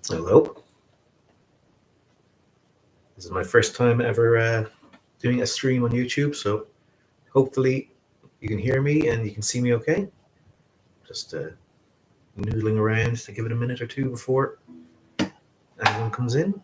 Hello. This is my first time ever doing a stream on YouTube, so hopefully you can hear me and you can see me okay. Just noodling around to give it a minute or two before anyone comes in.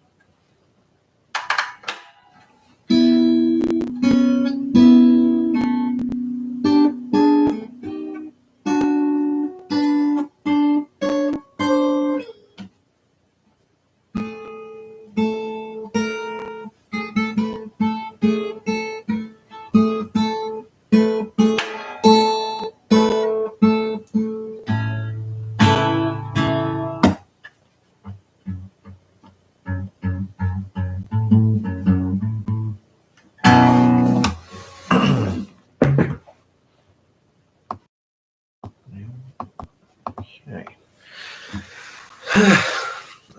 Okay.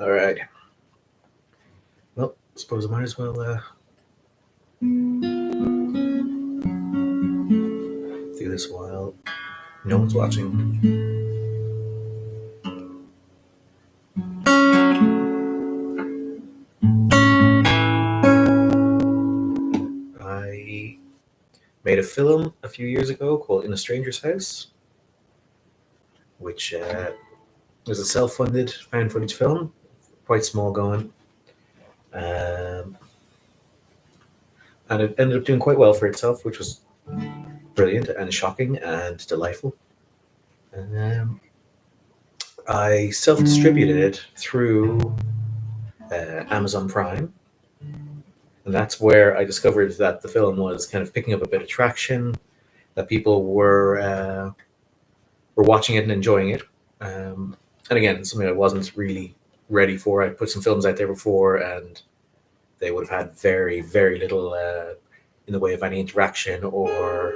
All right. Well, I suppose I might as well do this while no one's watching. I made a film a few years ago called In a Stranger's House, which was a self-funded found footage film, quite small going. And it ended up doing quite well for itself, which was brilliant and shocking and delightful. And I self-distributed it through Amazon Prime. And that's where I discovered that the film was kind of picking up a bit of traction, that people were watching it and enjoying it. And again, something I wasn't really ready for. I put some films out there before, and they would have had very, very little in the way of any interaction or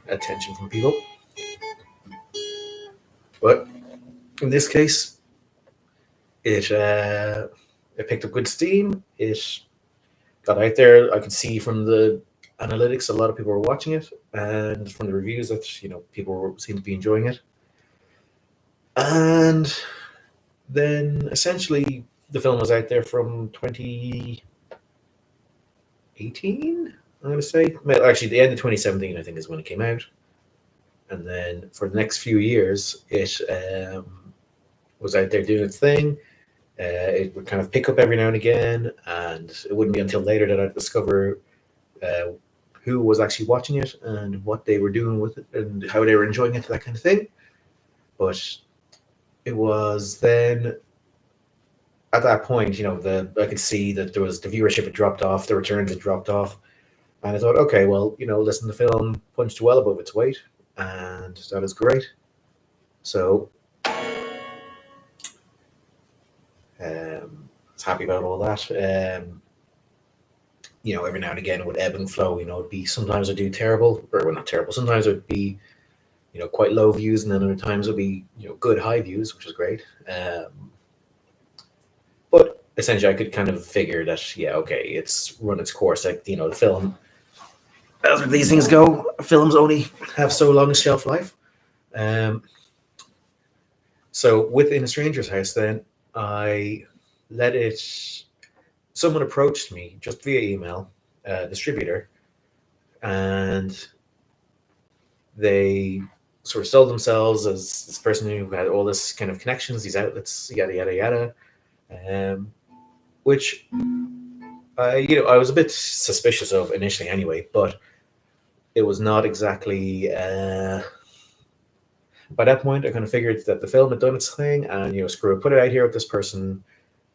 attention from people. But in this case, it picked up good steam. It got out there. I could see from the analytics a lot of people were watching it, and from the reviews that people seemed to be enjoying it. And then essentially the film was out there from 2018, I'm going to say. Actually, the end of 2017, I think, is when it came out. And then for the next few years, it was out there doing its thing. It would kind of pick up every now and again, and it wouldn't be until later that I'd discover who was actually watching it and what they were doing with it and how they were enjoying it, that kind of thing. But it was then at that point, I could see that there was the viewership had dropped off, the returns had dropped off, and I thought, okay, well, listen, the film punched well above its weight, and that is great. So I was happy about all that. Every now and again it would ebb and flow. It'd be sometimes I'd do terrible, or well, not terrible. Sometimes it would be, quite low views, and then other times it would be, good high views, which was great. But essentially, I could kind of figure that, yeah, okay, it's run its course. Like, the film, as with these things go, films only have so long a shelf life. So within A Stranger's House, then I let it. Someone approached me just via email, distributor, and they sort of sold themselves as this person who had all this kind of connections, these outlets, yada yada yada, which I was a bit suspicious of initially anyway, but it was not exactly. By that point, I kind of figured that the film had done its thing, and screw it, put it out here with this person,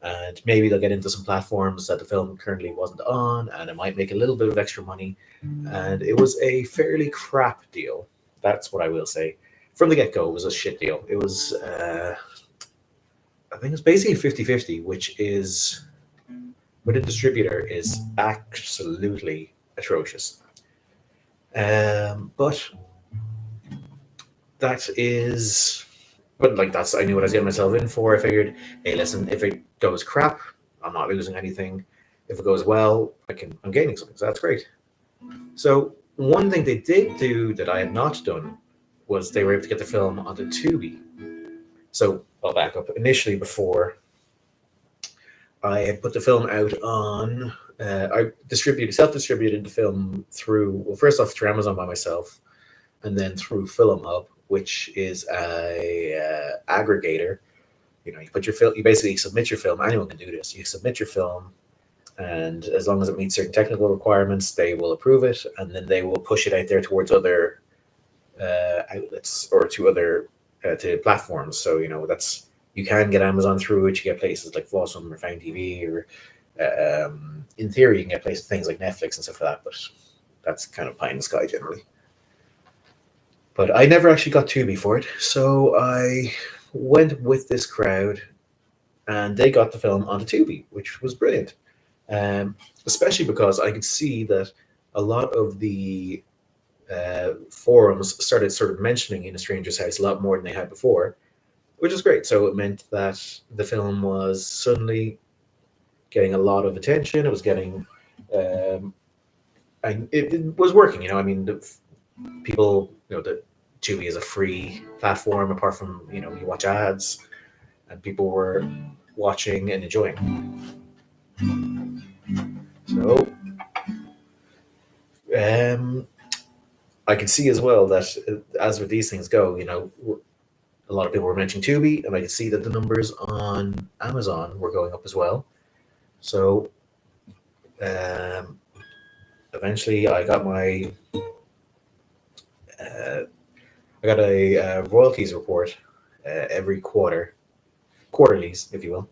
and maybe they'll get into some platforms that the film currently wasn't on, and it might make a little bit of extra money. And it was a fairly crap deal. That's what I will say. From the get go, it was a shit deal. It was, I think it's basically 50-50, which is, with a distributor, is absolutely atrocious. But that is, but like I knew what I was getting myself in for. I figured, hey, listen, if it goes crap, I'm not losing anything. If it goes well, I'm gaining something. So that's great. So one thing they did do that I had not done was they were able to get the film onto Tubi. So I'll back up. Initially, before I had put the film out on, I self-distributed the film through, well, first off through Amazon by myself, and then through Film Hub, which is a aggregator. You put your film, you basically submit your film. Anyone can do this. You submit your film, and as long as it meets certain technical requirements, they will approve it, and then they will push it out there towards other outlets or to other to platforms. So you can get Amazon through it. You get places like Flawsome or Found TV, or in theory, you can get places things like Netflix and stuff like that. But that's kind of pie in the sky generally. But I never actually got Tubi for it, so I went with this crowd, and they got the film onto Tubi, which was brilliant. Especially because I could see that a lot of the forums started sort of mentioning In a Stranger's House a lot more than they had before, which is great. So it meant that the film was suddenly getting a lot of attention. It was getting, and it was working. I mean, people, that Tubi is a free platform apart from you watch ads, and people were watching and enjoying. So I can see as well that as with these things go, a lot of people were mentioning Tubi, and I could see that the numbers on Amazon were going up as well. So eventually, I got a royalties report every quarterlies, if you will,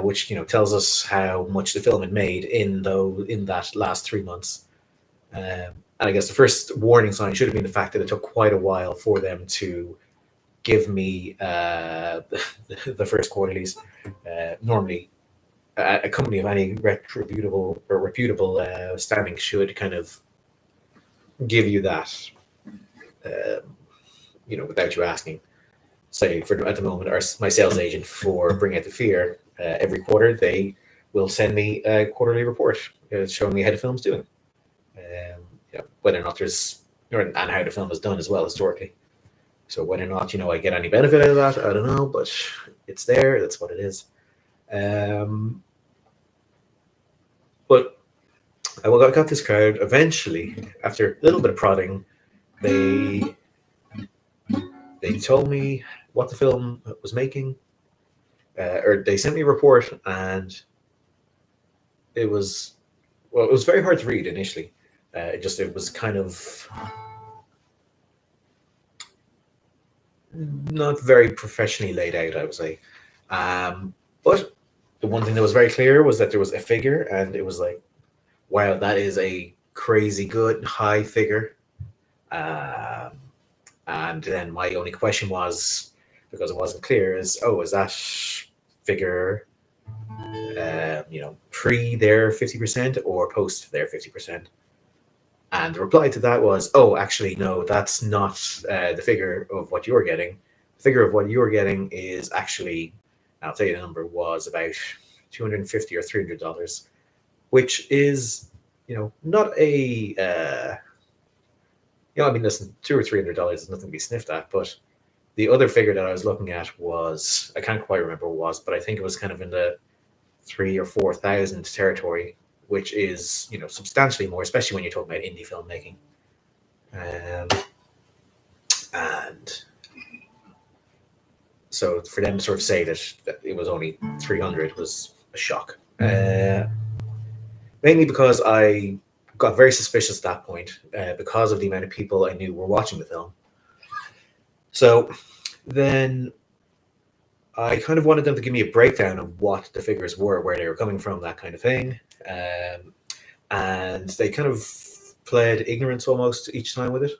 which tells us how much the film had made in that last 3 months. And I guess the first warning sign should have been the fact that it took quite a while for them to give me the first quarterlies. Normally, a company of any reputable standing should kind of give you that, without you asking. Say, at the moment, my sales agent for Bring Out the Fear, every quarter they will send me a quarterly report showing me how the film's doing, whether or not and how the film is done as well historically. So whether or not I get any benefit out of that, I don't know, but it's there. That's what it is. But I got this crowd. Eventually, after a little bit of prodding, they told me what the film was making, or they sent me a report, and it was very hard to read initially. It was kind of not very professionally laid out, I would say. But the one thing that was very clear was that there was a figure, and it was like, wow, that is a crazy good high figure. And then my only question was, because it wasn't clear, is that figure, pre their 50% or post their 50%? And the reply to that was, actually, no, that's not the figure of what you're getting. The figure of what you're getting is actually, I'll tell you the number, was about $250 or $300, which is, not a, I mean, listen, $200 or $300 is nothing to be sniffed at, but the other figure that I was looking at was, I can't quite remember what it was, but I think it was kind of in the 3 or 4,000 territory, which is, you know, substantially more, especially when you're talking about indie filmmaking. And so for them to sort of say that it was only 300 was a shock. Mainly because I got very suspicious at that point because of the amount of people I knew were watching the film. So then I kind of wanted them to give me a breakdown of what the figures were, where they were coming from, that kind of thing. And they kind of played ignorance almost each time with it,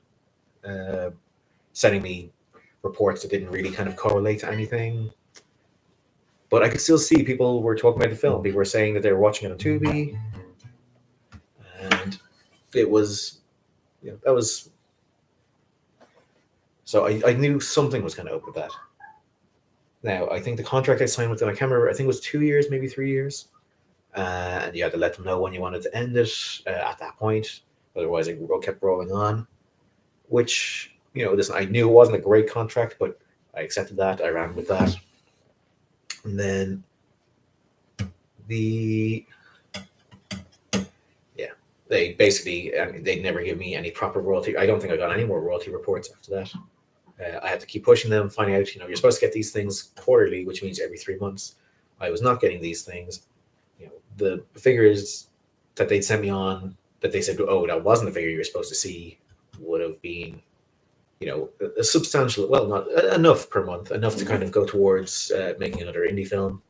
sending me reports that didn't really kind of correlate to anything. But I could still see people were talking about the film. People were saying that they were watching it on Tubi. And it was, you know, that was... So I knew something was going to open with that. Now, I think the contract I signed with them, I can't remember, I think it was 2 years, maybe 3 years. And you had to let them know when you wanted to end it at that point. Otherwise, it kept rolling on. Which, you know, listen, I knew it wasn't a great contract, but I accepted that. I ran with that. And then they basically, I mean, they never give me any proper royalty. I don't think I got any more royalty reports after that. I had to keep pushing them, finding out, you know, you're supposed to get these things quarterly, which means every 3 months. I was not getting these things. You know, the figures that they'd sent me on, that they said, oh, that wasn't the figure you were supposed to see, would have been, you know, a substantial, well, not enough per month, enough to kind of go towards making another indie film.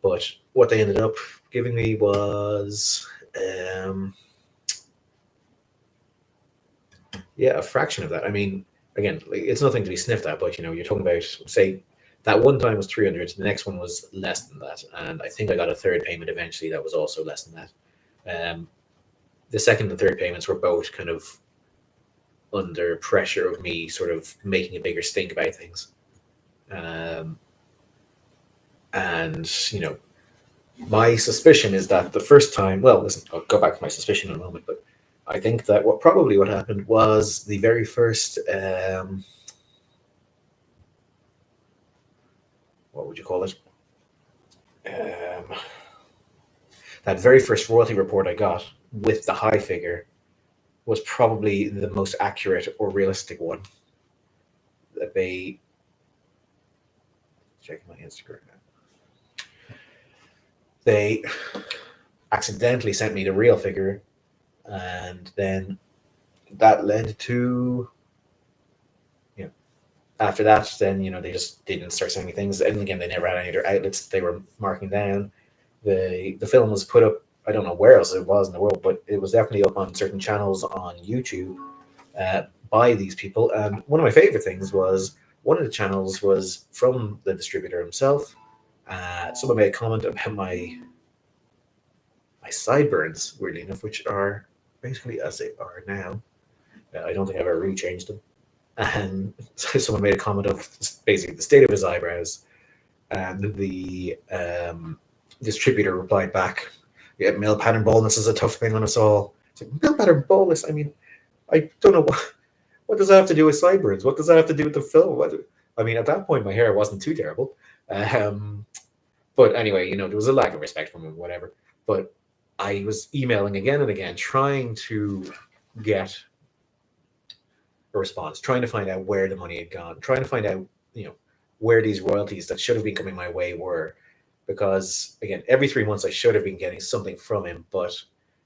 But what they ended up giving me was, a fraction of that. I mean, again, it's nothing to be sniffed at, but, you know, you're talking about, say, that one time was 300, the next one was less than that. And I think I got a third payment eventually that was also less than that. The second and third payments were both kind of under pressure of me sort of making a bigger stink about things. And, you know, my suspicion is that the first time, well, listen, I'll go back to my suspicion in a moment, but I think that what happened was the very first, what would you call it? That very first royalty report I got with the high figure was probably the most accurate or realistic one. That they, checking my Instagram now, they accidentally sent me the real figure, and then that led to, you know, after that, then, you know, they just didn't start sending things. And again, they never had any other outlets they were marking down. The film was put up, I don't know where else it was in the world, but it was definitely up on certain channels on YouTube by these people. And one of my favorite things was one of the channels was from the distributor himself. Someone made a comment about my sideburns, weirdly enough, which are basically as they are now. I don't think I've ever really changed them. And so someone made a comment of basically the state of his eyebrows, and the distributor replied back, yeah, male pattern baldness is a tough thing on us all. It's like, male pattern baldness? I mean, I don't know what does that have to do with sideburns? What does that have to do with the film? I mean, at that point, my hair wasn't too terrible. But anyway, you know, there was a lack of respect from him, whatever. But I was emailing again and again, trying to get a response, trying to find out where the money had gone, trying to find out, you know, where these royalties that should have been coming my way were. Because, again, every 3 months I should have been getting something from him, but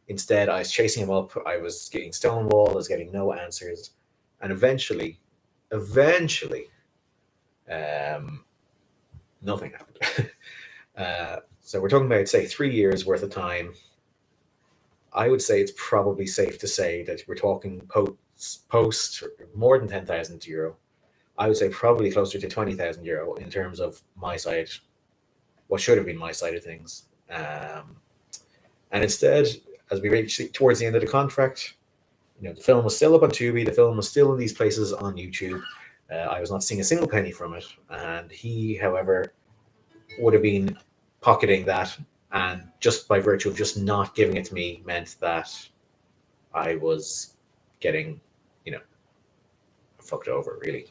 instead I was chasing him up, I was getting stonewalled, I was getting no answers. And eventually, nothing happened. So we're talking about, say, 3 years worth of time. I would say it's probably safe to say that we're talking post more than 10,000 euro. I would say probably closer to 20,000 euro in terms of my side, what should have been my side of things. And instead, as we reached towards the end of the contract, you know, the film was still up on Tubi, the film was still in these places on YouTube. I was not seeing a single penny from it. And he, however, would have been pocketing that, and just by virtue of just not giving it to me meant that I was getting, you know, fucked over, really.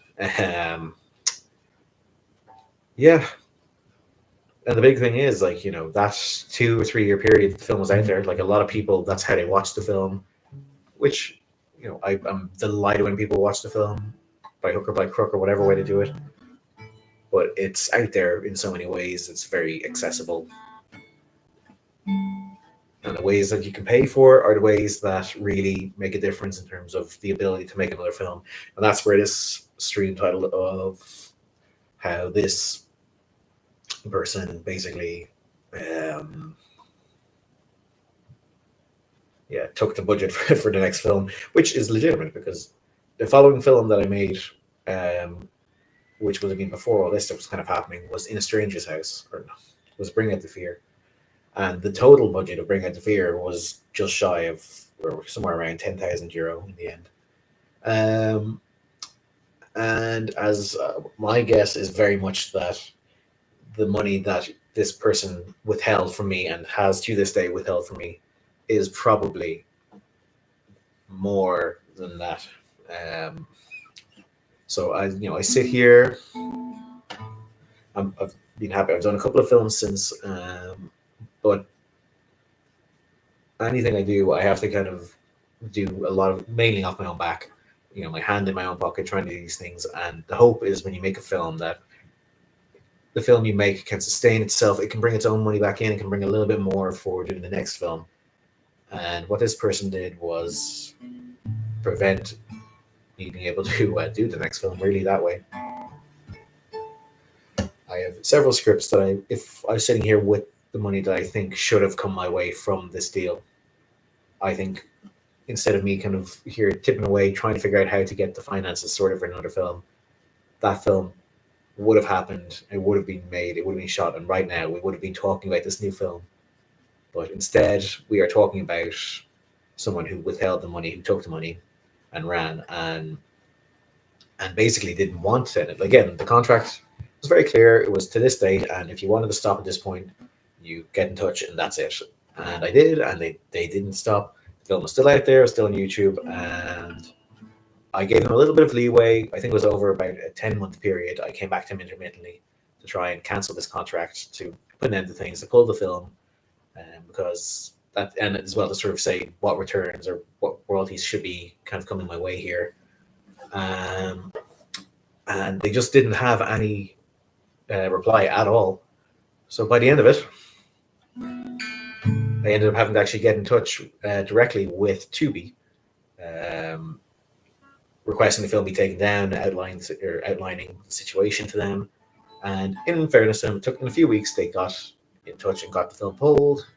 Yeah. And the big thing is, like, that 2 or 3 year period the film was out there, like a lot of people, that's how they watched the film, which, I'm delighted when people watch the film by hook or by crook or whatever way to do it. But it's out there in so many ways. It's very accessible. And the ways that you can pay for are the ways that really make a difference in terms of the ability to make another film. And that's where this stream title of how this person basically took the budget for the next film, which is legitimate because the following film that I made, which would have been before all this stuff was kind of happening, was In a Stranger's House, or no, was Bring Out the Fear. And the total budget of Bring Out the Fear was just shy of, or somewhere around €10,000 in the end. And as my guess is very much that the money that this person withheld from me and has to this day withheld from me is probably more than that. So I sit here. I've been happy. I've done a couple of films since, but anything I do, I have to kind of do a lot of mainly off my own back. My hand in my own pocket, trying to do these things. And the hope is when you make a film that the film you make can sustain itself. It can bring its own money back in. It can bring a little bit more for doing the next film. And what this person did was prevent me being able to do the next film really that way. I have several scripts that if I was sitting here with the money that I think should have come my way from this deal, I think instead of me kind of here tipping away, trying to figure out how to get the finances sorted for another film, that film would have happened. It would have been made. It would have been shot. And right now we would have been talking about this new film. But instead we are talking about someone who withheld the money, who took the money and ran and basically didn't want it. Again, the contract was very clear. It was to this date. And if you wanted to stop at this point, you get in touch and that's it. And I did. And they didn't stop. The film was still out there, still on YouTube, and I gave them a little bit of leeway. I think it was over about a 10-month period. I came back to them intermittently to try and cancel this contract, to put an end to things, to pull the film, because that, and as well to sort of say what returns or what royalties should be kind of coming my way here. And they just didn't have any reply at all. So by the end of it, I ended up having to actually get in touch directly with Tubi, requesting the film be taken down, outlining the situation to them. And in fairness to them, it took in a few weeks, they got in touch and got the film pulled.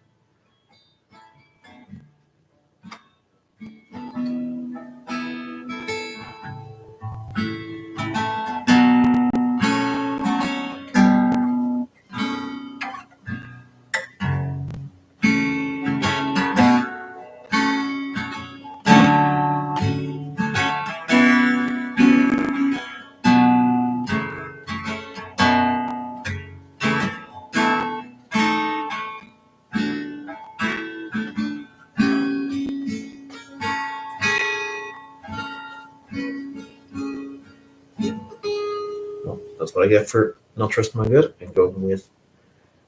That's what I get for not trusting my gut and going with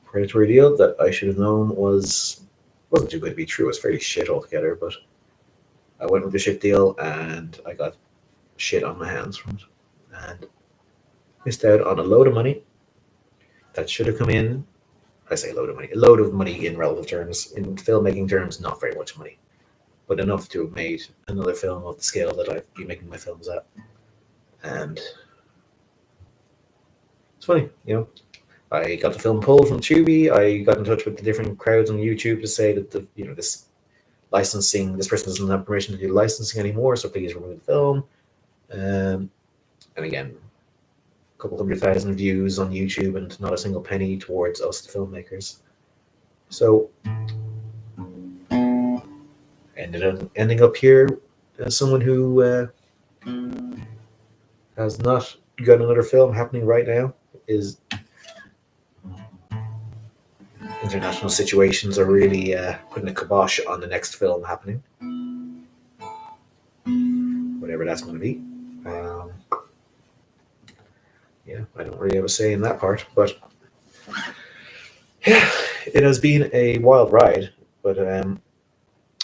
predatory deal that I should have known wasn't too good to be true. It was fairly shit altogether, but I went with the shit deal and I got shit on my hands from it and missed out on a load of money that should have come in. I say a load of money in relative terms. In filmmaking terms, not very much money, but enough to have made another film of the scale that I've been making my films at. And it's funny, I got the film pulled from Tubi. I got in touch with the different crowds on YouTube to say that this licensing, this person doesn't have permission to do licensing anymore, so please remove the film. And again, a couple 100,000 views on YouTube and not a single penny towards us, the filmmakers. So ending up here as someone who has not got another film happening right now. Is international situations are really putting a kibosh on the next film happening, whatever that's going to be. I don't really have a say in that part, but Yeah, it has been a wild ride, but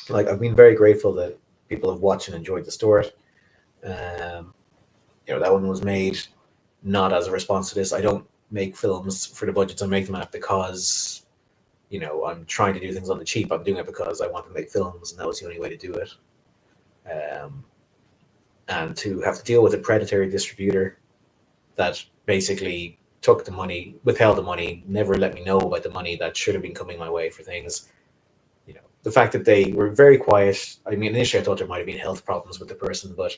like I've been very grateful that people have watched and enjoyed DISTORT. Um, that one was made not as a response to this. I don't make films for the budgets I make them at because I'm trying to do things on the cheap. I'm doing it because I want to make films, and that was the only way to do it. Um, and to have to deal with a predatory distributor that basically took the money, withheld the money, never let me know about the money that should have been coming my way for things. The fact that they were very quiet. I mean, initially I thought there might have been health problems with the person, but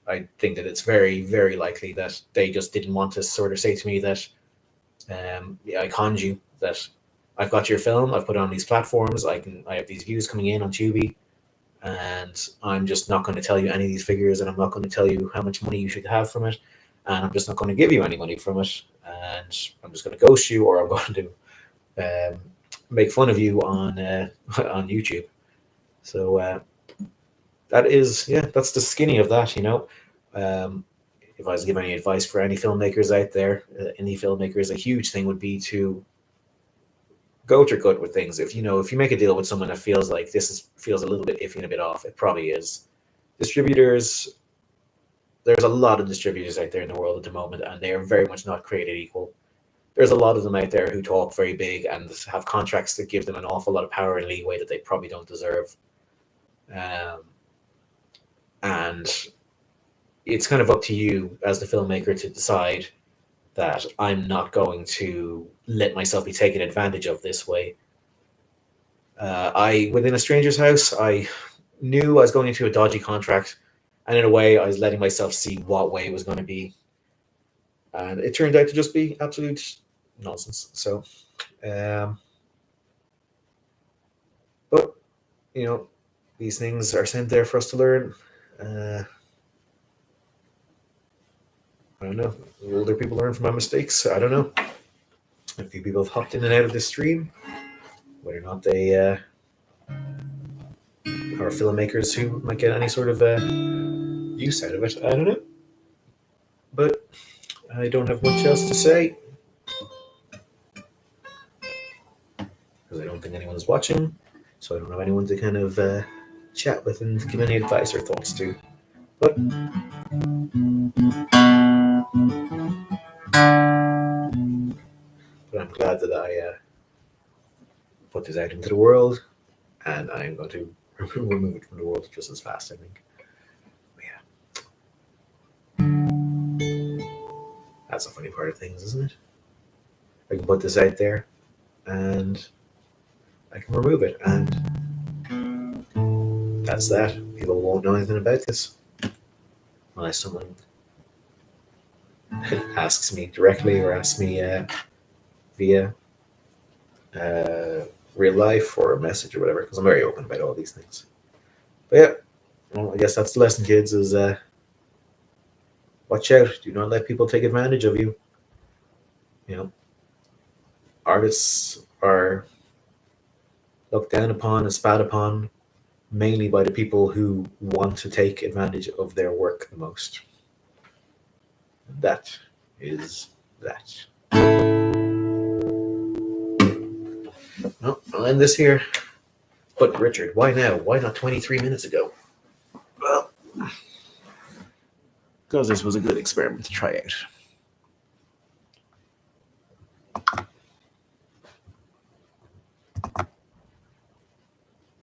I think that it's very, very likely that they just didn't want to sort of say to me that, yeah, I conned you, that I've got your film, I've put it on these platforms, I have these views coming in on Tubi, and I'm just not going to tell you any of these figures, and I'm not going to tell you how much money you should have from it, and I'm just not going to give you any money from it, and I'm just going to ghost you, or I'm going to make fun of you on on YouTube. So that is, yeah, that's the skinny of that. If I was to give any advice for any filmmakers out there, any filmmakers, a huge thing would be to go with your gut with things. If you make a deal with someone that feels like feels a little bit iffy and a bit off, it probably is. Distributors, there's a lot of distributors out there in the world at the moment, and they are very much not created equal. There's a lot of them out there who talk very big and have contracts that give them an awful lot of power and leeway that they probably don't deserve. Um, and it's kind of up to you as the filmmaker to decide that I'm not going to let myself be taken advantage of this way. Within a stranger's house, I knew I was going into a dodgy contract, and in a way, I was letting myself see what way it was going to be, and it turned out to just be absolute nonsense. So, um, but these things are sent there for us to learn. Uh, I don't know. Older people learn from my mistakes. I don't know. A few people have hopped in and out of this stream. Whether or not they are filmmakers who might get any sort of use out of it, I don't know. But I don't have much else to say because I don't think anyone's watching. So I don't have anyone to kind of chat with and give any advice or thoughts to. But I'm glad that I put this out into the world, and I'm going to remove it from the world just as fast, I think. But yeah, that's the funny part of things, isn't it? I can put this out there, and I can remove it, and that's that. People won't know anything about this unless someone asks me directly or asks me via real life or a message or whatever, because I'm very open about all these things. But yeah, well, I guess that's the lesson, kids, is watch out. Do not let people take advantage of you. Artists are looked down upon and spat upon mainly by the people who want to take advantage of their work the most. That is that. Well, I'll end this here. But Richard, why now? Why not 23 minutes ago? Well, because this was a good experiment to try out.